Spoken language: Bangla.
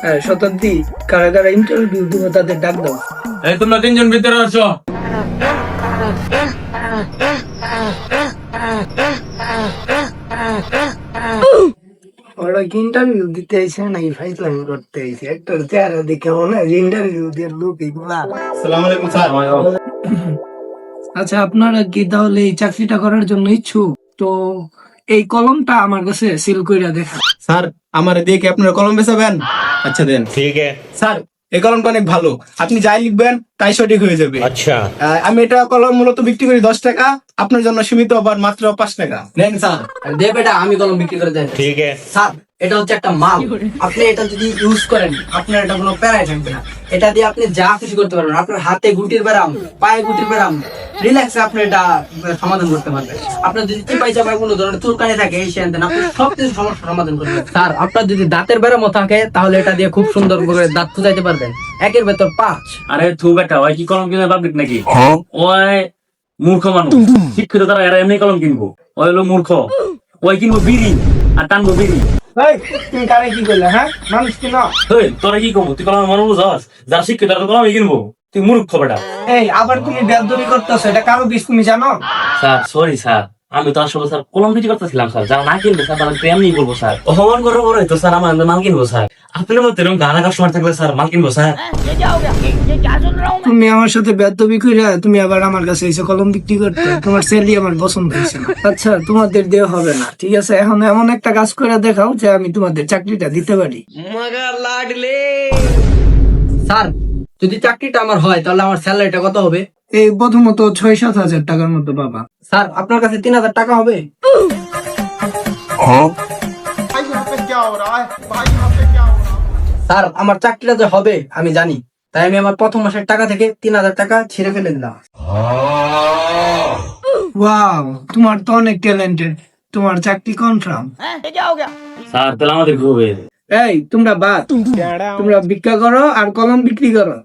হ্যাঁ শতাব্দী, কারা কারা ইন্টারভিউ দিব তাদের ডাক দাও। এই তোমরা তিনজন ভিতরে আসো। ওরা কি ইন্টারভিউ দিতে আইছে নাকি ফাইজলামি করতে আইছে? একটা চেহারা দেখে মনে হয় ইন্টারভিউ দিয়ে লোক এগুলা। আসসালামু আলাইকুম স্যার। আচ্ছা, আপনারা কি তাহলে এই চাকরিটা করার জন্য ইচ্ছুক? তো এই কলমটা আমার কাছে সিল কইরা দেখা। স্যার আমার দিয়ে কি আপনারা কলম বেচাবেন? আচ্ছা দেন। ठीक है। স্যার এই কলমটা অনেক ভালো, আপনি যাই লিখবেন তাই সঠিক হয়ে যাবে। अच्छा। আমি এটা কলম মূলত বিক্রি করি 10 টাকা, আপনার জন্য সীমিত আবার মাত্র 5 টাকা। নেন স্যার, দে বেটা, আমি কলম বিক্রি করে দেন। ठीक है। স্যার, এটা হচ্ছে একটা মাল, আপনি এটা যদি ইউজ করেন আপনার এটা কোনো প্যারাই থাকবে না। এটা দিয়ে আপনি যা খুশি করতে পারবেন, আপনার হাতে গুটির ব্যারাম, পায়ে গুটির ব্যারাম, রিল্যাক্সে আপনি এটা সমাধান করতে পারবেন। আপনার যদি চিপাই চাপাই কোনো ধরনের চুলকানি থাকে এই সেন আপনি সব কিছু সমস্যার সমাধান করবেন। স্যার, আপনার যদি দাঁতের ব্যারামও থাকে তাহলে এটা দিয়ে খুব সুন্দর করে দাঁত খুঁজাইতে পারবেন, একের ভেতর 5। আরে থু বেটা, ওই কি কলম কিনে পাবলিক নাকি? ওই মূর্খ মানুষ, শিক্ষিত তারা এরা এমনি কলম কিনবো। ওই হলো মূর্খ, ওই কিনবো বিড়ি আর টানবো বিড়ি। এই, তুমি কারে কি করলে? হ্যাঁ, মানুষ কি না? এই তোরা কি করবো? তুই কলম মানুষ বুঝাস? যারা শিক্ষিত তারা তো কলমই কিনবো। তুই মূর্খ বেটা। এই, আবার তুমি বেদবি করতেছো, এটা কারো বিষ তুমি জানো? স্যার সরি স্যার, আমি তো আসলে স্যার কলম বিক্রি করতেছিলাম স্যার। যারা না কিনবে স্যার তারা এমনি বলবো স্যার। অপমান করার পরে তো স্যার আমার মাল কিনবো স্যার। আপনার মতো এরকম গানা কাস্টমার থাকলে স্যার মাল কিনবো স্যার। তুমি আমার সাথে বেদবি কইরা তুমি আবার আমার কাছে এসে কলম বিক্রি করতে, তোমার সেলি আমার পছন্দ হয়েছে না। আচ্ছা, তোমাদের দেওয়া হবে না, ঠিক আছে? এখন এমন একটা কাজ করে দেখাও যে আমি তোমাদের চাকরিটা দিতে পারি। স্যার, যদি চাকরিটা আমার হয় তাহলে আমার স্যালারিটা কত হবে? এই প্রথমত 6-7 হাজার টাকার মতো বাবা। স্যার, আপনার কাছে 3000 টাকা হবে? স্যার, আমার চাকরিটা যে হবে আমি জানি, তাই আমি আমার প্রথম মাসের টাকা থেকে 3000 টাকা ছিঁড়ে ফেলে দিলাম। ওয়াও, তোমার তো অনেক ট্যালেন্টেড, তোমার চাকরি কনফার্ম। স্যার তাহলে আমাদের ঘুরবে। এই তোমরা বাদ, তোমরা ভিক্ষা করো আর কলম বিক্রি করো।